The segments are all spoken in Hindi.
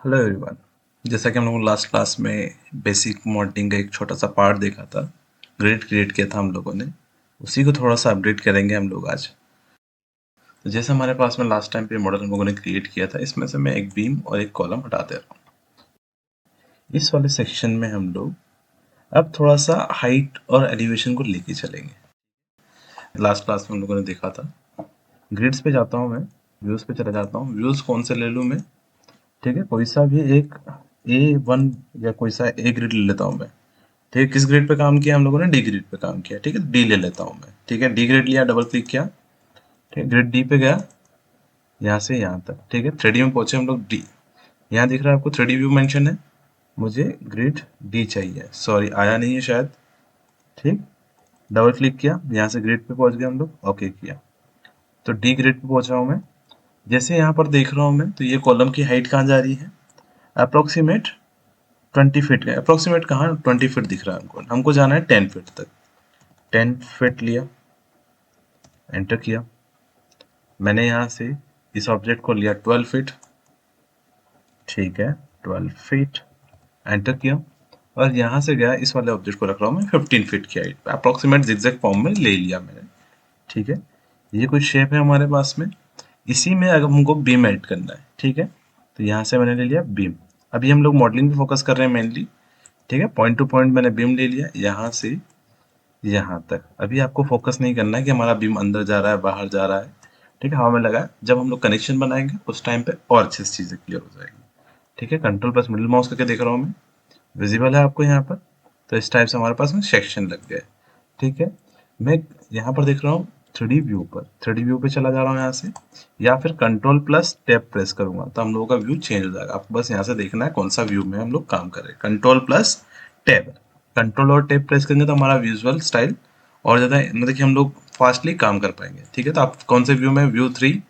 Hello everyone. जैसा कि हम लोगों ने लास्ट क्लास में बेसिक मॉडलिंग का एक छोटा सा पार्ट देखा था, ग्रिड क्रिएट किया था हम लोगों ने, उसी को थोड़ा सा अपडेट करेंगे हम लोग आज। तो जैसे हमारे पास में लास्ट टाइम पे मॉडल हम लोगों ने क्रिएट किया था, इसमें से मैं एक बीम और एक कॉलम हटा दे रहा हूँ। इस वाले सेक्शन में हम लोग अब थोड़ा सा हाइट और एलिवेशन को लेके चलेंगे। लास्ट क्लास में हम लोगों ने देखा था, ग्रिड्स पे जाता हूँ मैं, व्यूज पे चला जाता हूँ। व्यूज कौन से ले लूँ मैं? ठीक है, कोई सा भी एक A1 या कोई सा ए ग्रिड ले लेता हूँ मैं। ठीक है, किस ग्रिड पे काम किया हम लोगों ने? डी ग्रिड पे काम किया। ठीक है, डी ले लेता हूँ मैं। ठीक है, डी ग्रिड लिया, डबल क्लिक किया। ठीक है, ग्रिड डी पे गया, यहाँ से यहाँ तक। ठीक है, 3D में पहुंचे हम लोग डी। यहाँ दिख रहा है आपको 3D व्यू मेंशन है, मुझे ग्रिड डी चाहिए। सॉरी, आया नहीं है शायद। ठीक, डबल क्लिक किया, यहाँ से ग्रिड पे पहुंच गए हम लोग, ओके किया, तो डी ग्रिड पे पहुंच रहा हूँ मैं। जैसे यहाँ पर देख रहा हूँ मैं, तो ये कॉलम की हाइट कहाँ जा रही है? अप्रोक्सीमेट 20 फीट का। अप्रोक्सीमेट कहाँ? 20 फीट दिख रहा है हमको। हमको जाना है 10 फीट तक। 10 फीट लिया, एंटर किया। मैंने यहाँ से इस ऑब्जेक्ट को लिया 12 फीट। ठीक है, 12 फीट, एंटर किया। और यहाँ से गया, इस वाले ऑब्जेक्ट को रख रहा हूँ मैं 15 फीट की हाइट पे, अप्रोक्सीमेट जिगजैग फॉर्म में ले लिया मैंने। ठीक है, ये कुछ शेप है हमारे पास में। इसी में अगर हमको बीम ऐड करना है, ठीक है, तो यहाँ से मैंने ले लिया बीम। अभी हम लोग मॉडलिंग पे फोकस कर रहे हैं मेनली। ठीक है, पॉइंट टू पॉइंट मैंने बीम ले लिया, यहाँ से यहाँ तक। अभी आपको फोकस नहीं करना है कि हमारा बीम अंदर जा रहा है बाहर जा रहा है। ठीक है, हवा में लगा है। जब हम लोग कनेक्शन बनाएंगे उस टाइम पे और अच्छे से चीजें क्लियर हो जाएगी। ठीक है, कंट्रोल प्लस मिडिल माउस करके देख रहा हूँ मैं, विजिबल है आपको यहाँ पर? तो इस टाइप से हमारे पास में सेक्शन लग गए। ठीक है, मैं यहाँ पर देख रहा हूँ 3D व्यू पर। 3D व्यू पे चला जा रहा हूँ यहाँ से, या फिर कंट्रोल प्लस टैब प्रेस करूंगा तो हम लोगों का व्यू चेंज हो जाएगा। आपको बस यहाँ से देखना है कौन सा व्यू में हम लोग काम कर रहे हैं। कंट्रोल प्लस टैब, कंट्रोल और टैब प्रेस करेंगे तो हमारा विजुअल स्टाइल और ज़्यादा, मतलब कि हम लोग फास्टली काम कर पाएंगे। ठीक है, तो आप कौन से व्यू में? व्यू 3।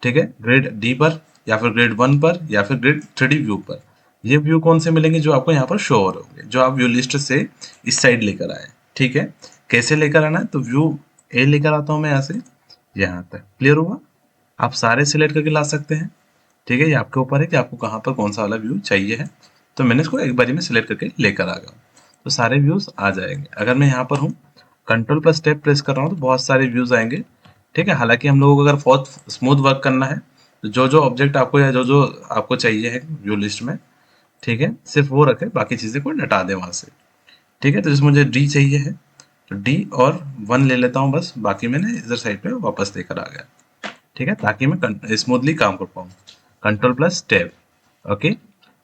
ठीक है, ग्रेड डी पर, या फिर ग्रेड 1 पर, या फिर ग्रेड 3D व्यू पर। ये व्यू कौन से मिलेंगे? जो आपको यहाँ पर शो हो रहे होंगे, जो आप व्यू लिस्ट से इस साइड लेकर आए। ठीक है, कैसे लेकर आना है? तो व्यू ए लेकर आता हूँ मैं यहाँ से यहाँ तक। क्लियर हुआ? आप सारे सिलेक्ट करके ला सकते हैं। ठीक है, ये आपके ऊपर है कि आपको कहाँ पर कौन सा वाला व्यू चाहिए है। तो मैंने इसको एक बारी में सिलेक्ट करके लेकर आ गया हूँ, तो सारे व्यूज आ जाएंगे। अगर मैं यहाँ पर हूँ, कंट्रोल प्लस टैब प्रेस कर रहा हूँ, तो बहुत सारे व्यूज आएंगे। ठीक है, हालांकि हम लोगों को अगर बहुत स्मूथ वर्क करना है, तो जो जो ऑब्जेक्ट आपको या जो जो आपको चाहिए है व्यू लिस्ट में, ठीक है, सिर्फ वो रखें, बाकी चीजें को हटा दें वहां से। ठीक है, तो जैसे मुझे डी चाहिए है, तो डी और 1 ले लेता हूँ बस, बाकी मैंने इधर साइड पे वापस लेकर आ गया। ठीक है, ताकि मैं स्मूथली काम कर पाऊँ। Control plus tab, okay.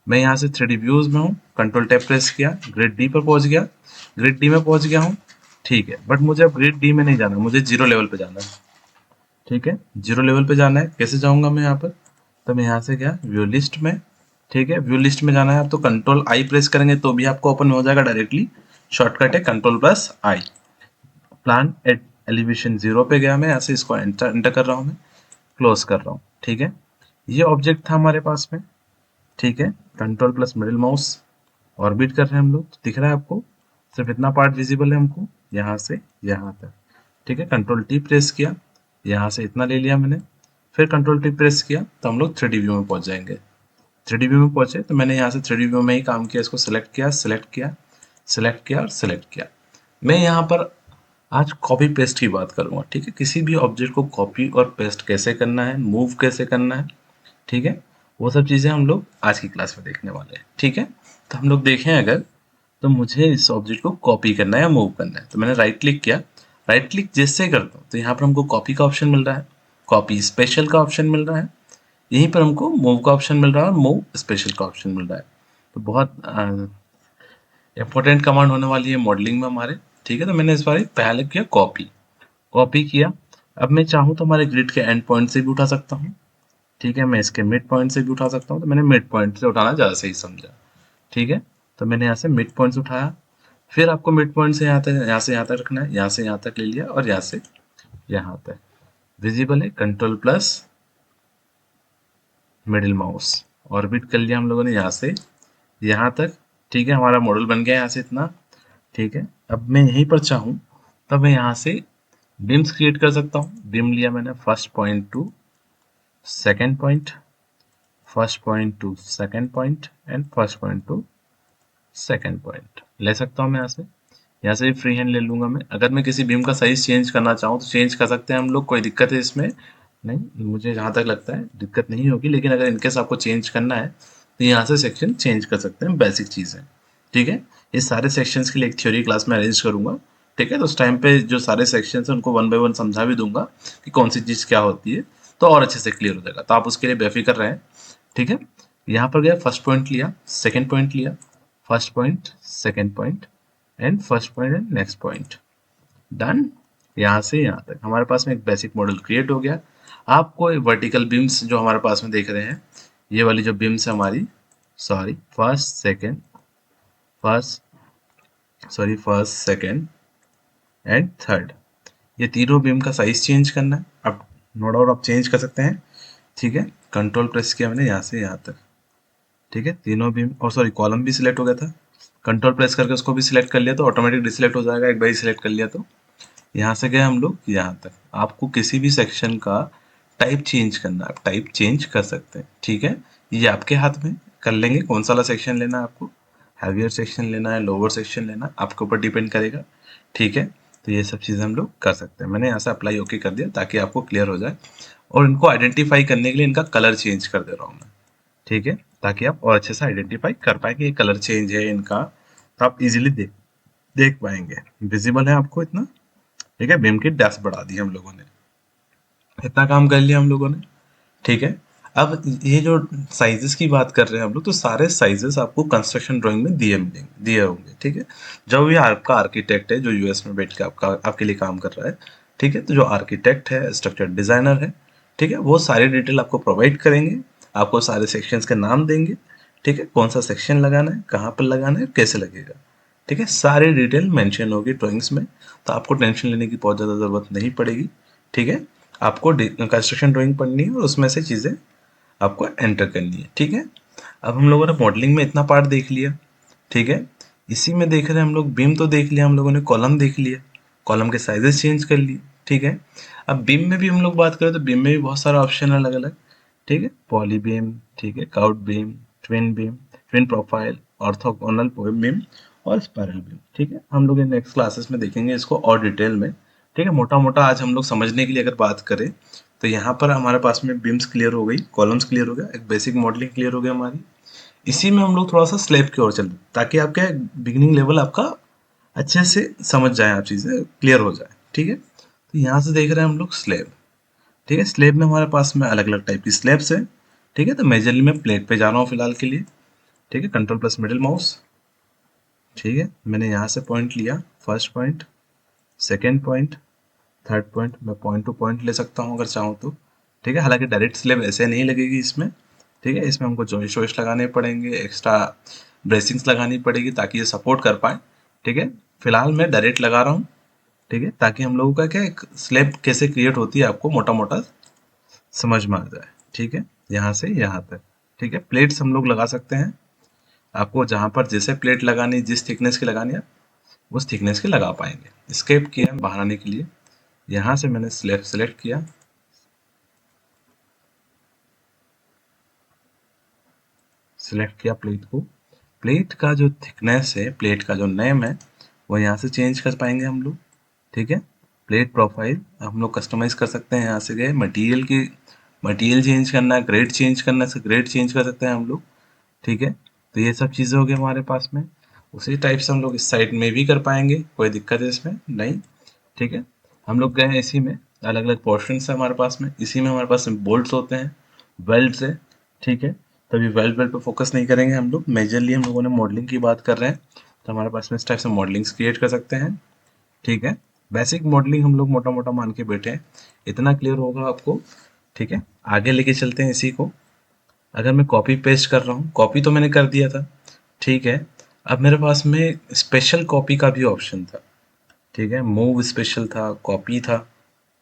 मैं यहाँ से 3D व्यूज में हूँ, कंट्रोल टैब प्रेस किया, ग्रिड डी पर पहुंच गया। ग्रिड डी में पहुंच गया हूँ। ठीक है, बट मुझे अब ग्रिड डी में नहीं जाना, मुझे जीरो लेवल पे जाना है। ठीक है, जीरो लेवल पे जाना है। कैसे जाऊंगा मैं यहाँ पर? तो मैं यहाँ से गया व्यू लिस्ट में। ठीक है, व्यू लिस्ट में जाना है, आप तो कंट्रोल आई प्रेस करेंगे तो भी आपको ओपन हो जाएगा डायरेक्टली। शॉर्टकट है control plus I. Plan at elevation 0 पे गया मैं, यहाँ से इसको एंटर कर रहा हूँ मैं, क्लोज कर रहा हूँ। ठीक है, ये ऑब्जेक्ट था हमारे पास में। ठीक है, control plus middle mouse, orbit कर रहे हैं हम लोग, दिख रहा है आपको? सिर्फ इतना पार्ट विजिबल है हमको, यहाँ से यहाँ तक। ठीक है, कंट्रोल टी प्रेस किया, यहाँ से इतना ले लिया मैंने, फिर कंट्रोल टी प्रेस किया तो हम लोग 3D व्यू में पहुंच जाएंगे। 3D व्यू में पहुंचे तो मैंने यहाँ से 3D व्यू में ही काम किया, इसको सिलेक्ट किया, सिलेक्ट किया, सिलेक्ट किया और सिलेक्ट किया। मैं यहाँ पर आज कॉपी पेस्ट की बात करूंगा। ठीक है, किसी भी ऑब्जेक्ट को कॉपी और पेस्ट कैसे करना है, मूव कैसे करना है, ठीक है, वो सब चीज़ें हम लोग आज की क्लास में देखने वाले हैं। ठीक है, तो हम लोग देखें अगर, तो मुझे इस ऑब्जेक्ट को कॉपी करना है या मूव करना है, तो मैंने राइट क्लिक किया। राइट क्लिक जैसे करता हूँ तो यहाँ पर हमको कॉपी का ऑप्शन मिल रहा है, कॉपी स्पेशल का ऑप्शन मिल रहा है, यहीं पर हमको मूव का ऑप्शन मिल रहा है और मूव स्पेशल का ऑप्शन मिल रहा है। तो बहुत इंपॉर्टेंट कमांड होने वाली है मॉडलिंग में हमारे। ठीक है, तो मैंने इस बार पहले किया कॉपी, कॉपी किया। अब मैं चाहूँ तो हमारे ग्रिड के एंड पॉइंट से भी उठा सकता हूँ। ठीक है, मैं इसके मिड पॉइंट से भी उठा सकता हूँ, तो मैंने मिड पॉइंट से उठाना ज़्यादा सही समझा। ठीक है, तो मैंने यहाँ से मिड पॉइंट से उठाया। फिर आपको मिड पॉइंट से यहाँ तक रखना है, यहाँ से यहाँ तक ले लिया और यहाँ से यहाँ तक। विजिबल है, control plus middle mouse, orbit कर लिया हम लोगों ने यहाँ से यहाँ तक। ठीक है, हमारा मॉडल बन गया यहाँ से इतना। ठीक है, अब मैं यहीं पर चाहूँ तब मैं यहाँ से बिम्स क्रिएट कर सकता हूँ। बिम लिया मैंने, first point two second point, first point two second point and first point two second point ले सकता हूँ मैं यहाँ से भी फ्री हैंड ले लूंगा मैं। अगर मैं किसी बीम का साइज चेंज करना चाहूँ तो चेंज कर सकते हैं हम लोग, कोई दिक्कत है इसमें नहीं, मुझे जहाँ तक लगता है दिक्कत नहीं होगी। लेकिन अगर इनकेस आपको चेंज करना है तो यहाँ से सेक्शन चेंज कर सकते हैं, बेसिक चीज़ है। ठीक है, इस सारे सेक्शंस के लिए एक थ्योरी क्लास में अरेंज करूंगा। ठीक है, तो उस टाइम पे जो सारे सेक्शंस हैं उनको वन बाय वन समझा भी दूंगा कि कौन सी चीज़ क्या होती है, तो और अच्छे से क्लियर हो जाएगा। तो आप उसके लिए बेफिक्र रहें। ठीक है, यहाँ पर गया, फर्स्ट पॉइंट लिया, सेकेंड पॉइंट लिया, first point, second point and first point and next point, done. यहाँ से यहाँ तक हमारे पास में एक बेसिक मॉडल क्रिएट हो गया। आपको वर्टिकल बीम्स जो हमारे पास में देख रहे हैं, ये वाली जो बीम्स है हमारी, sorry first second, first second and third, ये तीनों बीम का साइज चेंज करना है। अब नो डाउट आप चेंज कर सकते हैं। ठीक है, कंट्रोल प्रेस किया मैंने यहाँ से यहाँ तक। ठीक है, तीनों बीम और सॉरी कॉलम भी सिलेक्ट हो गया था, कंट्रोल प्रेस करके उसको भी सिलेक्ट कर लिया तो ऑटोमेटिक डिसलेक्ट हो जाएगा, एक बार सिलेक्ट कर लिया तो। यहाँ से गए हम लोग यहाँ तक। आपको किसी भी सेक्शन का टाइप चेंज करना, आप टाइप चेंज कर सकते हैं। ठीक है, ये आपके हाथ में, कर लेंगे कौन सा वाला सेक्शन लेना है आपको, हैवियर सेक्शन लेना है, लोअर सेक्शन लेना है, आपके ऊपर डिपेंड करेगा। ठीक है, तो ये सब चीज़ें हम लोग कर सकते हैं। मैंने यहाँ से अप्लाई ओके कर दिया ताकि आपको क्लियर हो जाए। और इनको आइडेंटिफाई करने के लिए इनका कलर चेंज कर दे रहा हूँ मैं। ठीक है, ताकि आप और अच्छे से आइडेंटिफाई कर पाए कि ये कलर चेंज है इनका, तो आप इजीली देख पाएंगे। विजिबल है आपको इतना। ठीक है, बीम की डेप्थ बढ़ा दी हम लोगों ने, इतना काम कर लिया हम लोगों ने। ठीक है, अब ये जो साइजेस की बात कर रहे हैं हम लोग, तो सारे साइजेस आपको कंस्ट्रक्शन ड्राइंग में दिए होंगे। ठीक है, जब ये आपका आर्किटेक्ट है जो यूएस में बैठ के आपके लिए काम कर रहा है, ठीक है, तो जो आर्किटेक्ट है, स्ट्रक्चर डिजाइनर है, ठीक है, वो सारी डिटेल आपको प्रोवाइड करेंगे, आपको सारे सेक्शंस के नाम देंगे। ठीक है, कौन सा सेक्शन लगाना है, कहाँ पर लगाना है, कैसे लगेगा। ठीक है, सारी डिटेल मेंशन होगी ड्राइंग्स में, तो आपको टेंशन लेने की बहुत ज़्यादा ज़रूरत नहीं पड़ेगी। ठीक है, आपको कंस्ट्रक्शन ड्राइंग पढ़नी है और उसमें से चीज़ें आपको एंटर करनी है। ठीक है, अब हम लोगों ने मॉडलिंग में इतना पार्ट देख लिया। ठीक है, इसी में देख रहे हैं हम लोग, बीम तो देख लिया हम लोगों ने, कॉलम देख लिया, कॉलम के साइजेस चेंज कर लिए। ठीक है, अब बीम में भी हम लोग बात करें तो बीम में भी बहुत सारा ऑप्शन है अलग अलग। ठीक है, पॉली बीम, ठीक है, cout beam, beam, twin profile, orthogonal beam और स्पाइरल बीम। ठीक है, हम लोग इन नेक्स्ट क्लासेस में देखेंगे इसको और डिटेल में। ठीक है, मोटा मोटा आज हम लोग समझने के लिए अगर बात करें तो यहाँ पर हमारे पास में बीम्स क्लियर हो गई, कॉलम्स क्लियर हो गया, एक बेसिक मॉडलिंग क्लियर हो गया हमारी। इसी में हम लोग थोड़ा सा स्लैब की ओर चलते ताकि आपका बिगिनिंग लेवल आपका अच्छे से समझ जाए, आप चीज़ें क्लियर हो जाए। ठीक है, तो यहाँ से देख रहे हैं हम लोग स्लैब। ठीक है, स्लैब में हमारे पास में अलग अलग टाइप की स्लैब्स है। ठीक है, तो मेजरली मैं प्लेट पे जा रहा हूँ फिलहाल के लिए। ठीक है, कंट्रोल प्लस मिडिल माउस। ठीक है, मैंने यहाँ से पॉइंट लिया, first point, second point, third point, मैं पॉइंट टू पॉइंट ले सकता हूँ अगर चाहूँ तो। ठीक है, हालांकि डायरेक्ट स्लैब ऐसे नहीं लगेगी इसमें। ठीक है, इसमें हमको जॉइस्ट वॉइस्ट लगाने पड़ेंगे, एक्स्ट्रा ब्रेसिंग्स लगानी पड़ेगी ताकि ये सपोर्ट कर पाए। ठीक है, फिलहाल मैं डायरेक्ट लगा रहा हूँ। ठीक है, ताकि हम लोगों का क्या एक स्लैब कैसे क्रिएट होती है आपको मोटा मोटा समझ में आ जाए। ठीक है, यहाँ से यहाँ तक। ठीक है, प्लेट्स हम लोग लगा सकते हैं, आपको जहाँ पर जैसे प्लेट लगानी, जिस थिकनेस की लगानी है उस थिकनेस की लगा पाएंगे। स्केप किया बाहर आने के लिए, यहाँ से मैंने स्लैब सेलेक्ट किया, सिलेक्ट किया प्लेट को। प्लेट का जो थिकनेस है, प्लेट का जो नेम है, वो यहाँ से चेंज कर पाएंगे हम लोग। ठीक है, प्लेट प्रोफाइल हम लोग कस्टमाइज कर सकते हैं। यहाँ से गए मटेरियल की, मटेरियल चेंज करना है, ग्रेड चेंज करना है, ग्रेड चेंज कर सकते हैं हम लोग। ठीक है, तो ये सब चीज़ें हो गई हमारे पास में। उसी टाइप से हम लोग इस साइड में भी कर पाएंगे, कोई दिक्कत है इसमें नहीं। ठीक है, हम लोग गए इसी में, अलग अलग पोर्शन है हमारे पास में, इसी में हमारे पास बोल्ट्स होते हैं, वेल्ड्स है। ठीक है, तभी वेल्ड पे फोकस नहीं करेंगे हम लोग, मेजरली हम लोगों ने मॉडलिंग की बात कर रहे हैं, तो हमारे पास में इस टाइप से मॉडलिंग्स क्रिएट कर सकते हैं। ठीक है, बेसिक मॉडलिंग हम लोग मोटा मोटा मान के बैठे हैं, इतना क्लियर होगा आपको। ठीक है, आगे लेके चलते हैं इसी को। अगर मैं कॉपी पेस्ट कर रहा हूँ, कॉपी तो मैंने कर दिया था। ठीक है, अब मेरे पास में स्पेशल कॉपी का भी ऑप्शन था। ठीक है, मूव स्पेशल था, कॉपी था।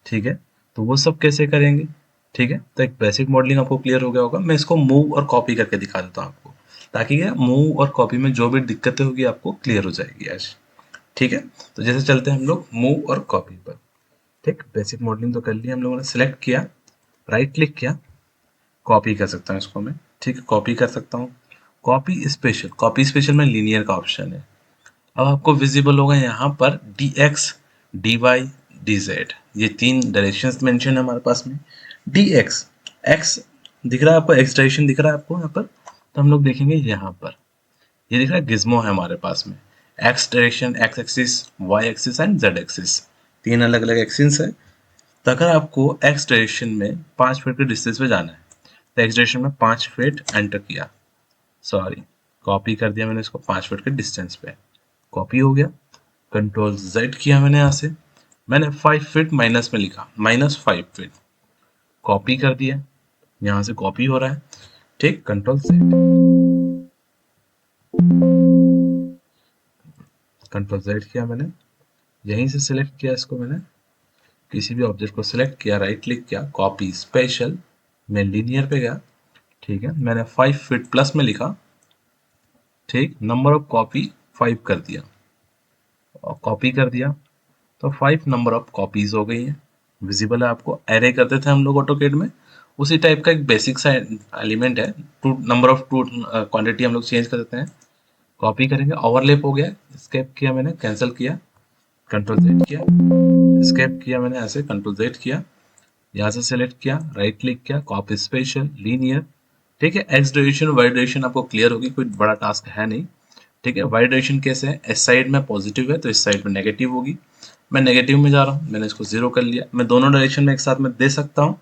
ठीक है, तो वो सब कैसे करेंगे। ठीक है, तो एक बेसिक मॉडलिंग आपको क्लियर हो गया होगा, मैं इसको मूव और कॉपी करके दिखा देता हूँ आपको, ताकि क्या मूव और कॉपी में जो भी दिक्कतें होगी आपको क्लियर हो जाएगी आज। ठीक है, तो जैसे चलते हैं हम लोग मूव और कॉपी पर। ठीक, बेसिक मॉडलिंग तो कर लिया हम लोगों ने, सिलेक्ट किया, राइट क्लिक किया, कॉपी कर सकता हूँ इसको मैं। ठीक है, कॉपी कर सकता हूँ। कॉपी स्पेशल में लीनियर का ऑप्शन है। अब आपको विजिबल होगा यहाँ पर D X, D Y, D Z, ये 3 डायरेक्शंस मेंशन है हमारे पास में। डी एक्स, एक्स दिख रहा है आपको, एक्स डायरेक्शन दिख रहा है आपको यहाँ पर, तो हम लोग देखेंगे यहाँ पर, ये दिख रहा है गिज्मो है हमारे पास में। X direction, X axis, Y axis and Z axis, 3 अलग अलग एक्सिस है। तो अगर आपको एक्स डायरेक्शन में 5 फीट के डिस्टेंस पे जाना है, तो एक्स डायरेक्शन में 5 फीट एंटर किया, सॉरी कॉपी कर दिया मैंने इसको 5 फीट के डिस्टेंस पे, कॉपी हो गया। कंट्रोल जेड किया मैंने, यहाँ से मैंने 5 फीट माइनस में लिखा, -5 फीट, कॉपी कर दिया, यहाँ से कॉपी हो रहा है, ठीक। कंट्रोल जेड किया मैंने, यहीं से सिलेक्ट किया इसको मैंने, किसी भी ऑब्जेक्ट को सिलेक्ट किया, राइट क्लिक किया, कॉपी स्पेशल, मैं लीनियर पे गया, ठीक है, मैंने 5 फीट प्लस में लिखा, ठीक, नंबर ऑफ कॉपी 5 कर दिया, और कॉपी कर दिया, तो 5 नंबर ऑफ कॉपीज हो गई हैं, विजिबल है आपको। एरे करते थे हम लोग ऑटोकेड में, उसी टाइप का एक बेसिक सा एलिमेंट है, two number of two quantity हम लोग चेंज कर देते हैं, कॉपी करेंगे, ओवरलैप हो गया, एस्केप किया मैंने, कैंसिल किया, कंट्रोल जेड किया, एस्केप किया मैंने ऐसे, कंट्रोल जेड किया, यहाँ से सेलेक्ट किया, राइट क्लिक किया, कॉपी स्पेशल, लीनियर, ठीक है। एक्स डायरेक्शन, वाई डायरेक्शन आपको क्लियर होगी, कोई बड़ा टास्क है नहीं, ठीक है। वाई डायरेक्शन कैसे है, इस साइड में पॉजिटिव है तो इस साइड में नेगेटिव होगी, मैं नेगेटिव में जा रहा हूँ, मैंने इसको 0 कर लिया। मैं दोनों डायरेक्शन में एक साथ में दे सकता हूँ,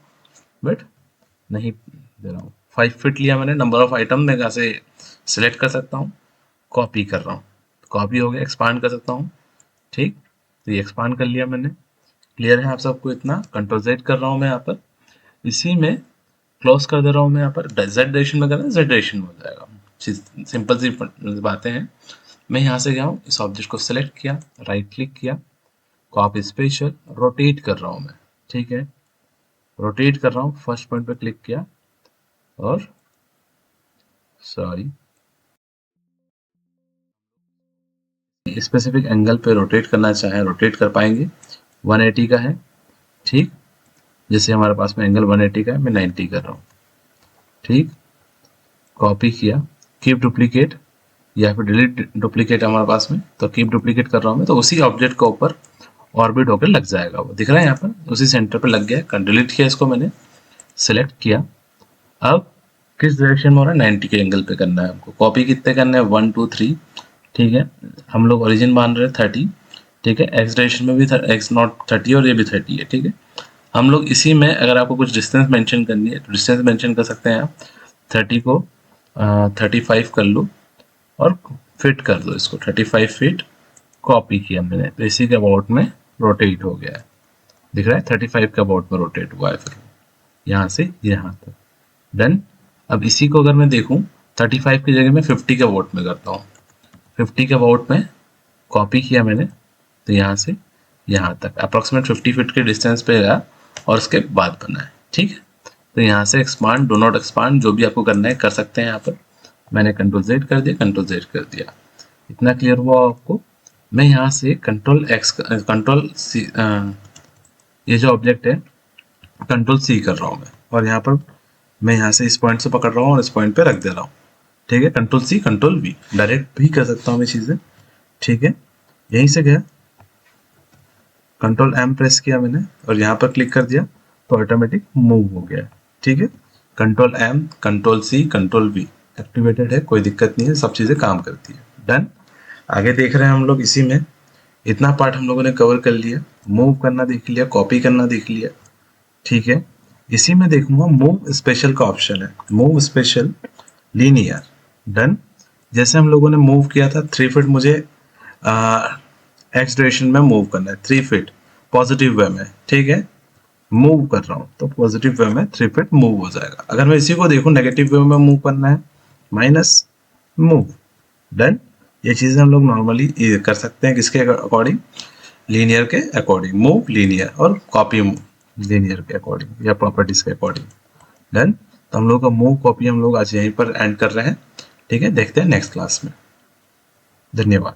बट नहीं दे रहा हूँ। 5 फीट लिया मैंने, नंबर ऑफ आइटम मैं यहाँ से सिलेक्ट कर सकता हूँ, कॉपी कर रहा हूँ, कॉपी हो गया, एक्सपांड कर सकता हूँ, ठीक। तो ये एक्सपांड कर लिया मैंने, क्लियर है आप सबको इतना। कंट्रोल जेड कर रहा हूँ मैं यहाँ पर, इसी में क्लोज कर दे रहा हूँ मैं यहाँ पर, जेड डायरेक्शन में करना, जेड डायरेक्शन में हो जाएगा, सिंपल सी बातें हैं। मैं यहाँ से गया हूँ, इस ऑब्जेक्ट को सिलेक्ट किया, राइट क्लिक किया, कॉपी स्पेशल, रोटेट कर रहा हूँ मैं, ठीक है, रोटेट कर रहा हूँ, फर्स्ट पॉइंट पे क्लिक किया, और सॉरी स्पेसिफिक एंगल पे रोटेट करना चाहे रोटेट कर पाएंगे, 180 का है, ठीक। जैसे हमारे पास में एंगल 180 का है, मैं 90 कर रहा हूँ, ठीक, कॉपी किया, कीप डुप्लीकेट, या फिर डिलीट डुप्लीकेट हमारे पास में, तो कीप डुप्लीकेट कर रहा हूँ मैं, तो उसी ऑब्जेक्ट के ऊपर ऑर्बिट होकर लग जाएगा, वो दिख रहा है यहाँ पर, उसी सेंटर पे लग गया, डिलीट किया इसको मैंने, सेलेक्ट किया। अब किस डायरेक्शन में हो रहा है, 90 के एंगल पे करना है हमको, कॉपी कितने करना है, 1 2 3, ठीक है। हम लोग ओरिजिन मान रहे हैं 30, ठीक है, एक्स डायरेक्शन में भी एक्स नॉट 30 और ये भी 30 है, ठीक है। हम लोग इसी में अगर आपको कुछ डिस्टेंस मेंशन करनी है तो डिस्टेंस मेंशन कर सकते हैं आप, 30 को 35 कर लो और फिट कर दो इसको, 35 फीट, कॉपी किया मैंने, तो इसी के अबाउट में रोटेट हो गया है, दिख रहा है 35 के अबाउट में रोटेट हुआ है, फिर यहाँ से यहाँ तक, डन। अब इसी को अगर मैं देखूँ 35 की जगह मैं 50 के अबाउट में करता हूँ, 50 के अबाउट में कॉपी किया मैंने, तो यहाँ से यहाँ तक अप्रोक्सीमेट 50 फीट के डिस्टेंस पे गया, और उसके बाद बना है, ठीक है। तो यहाँ से एक्सपांड, डो नॉट एक्सपांड, जो भी आपको करना है कर सकते हैं यहाँ पर, मैंने कंट्रोल जेड कर दिया, कंट्रोल जेड कर दिया, इतना क्लियर हुआ आपको। मैं यहाँ से कंट्रोल एक्स, कंट्रोल सी, ये जो ऑब्जेक्ट है कंट्रोल सी कर रहा हूँ मैं, और यहाँ पर मैं यहाँ से इस पॉइंट से पकड़ रहा हूँ और इस पॉइंट पे रख दे रहा हूँ, ठीक है। Control C, control V, direct भी कर सकता हूँ मैं चीज़ें, ठीक है। यहीं से गया, कंट्रोल एम प्रेस किया मैंने और यहाँ पर क्लिक कर दिया, तो ऑटोमेटिक मूव हो गया, ठीक है। Control M, control C, control V activated है, कोई दिक्कत नहीं है, सब चीज़ें काम करती है, डन। आगे देख रहे हैं हम लोग, इसी में इतना पार्ट हम लोगों ने कवर कर लिया, मूव करना देख लिया, कॉपी करना देख लिया, ठीक है। इसी में देखूंगा मूव स्पेशल का ऑप्शन है, मूव स्पेशल लीनियर, डन। जैसे हम लोगों ने मूव किया था 3 फीट, मुझे एक्स डायरेक्शन में मूव करना है 3 फीट पॉजिटिव वे में, ठीक है, मूव कर रहा हूँ तो पॉजिटिव वे में 3 फीट मूव हो जाएगा। अगर मैं इसी को देखूँ नेगेटिव वे में मूव करना है, माइनस मूव, डन। ये चीज़ें हम लोग नॉर्मली कर सकते हैं, किसके अकॉर्डिंग, लीनियर के अकॉर्डिंग, मूव लीनियर और कॉपी लीनियर के अकॉर्डिंग या प्रॉपर्टीज के अकॉर्डिंग, डन। तो हम लोग का मूव कॉपी हम लोग आज यहीं पर एंड कर रहे हैं, ठीक है। देखते हैं नेक्स्ट क्लास में, धन्यवाद।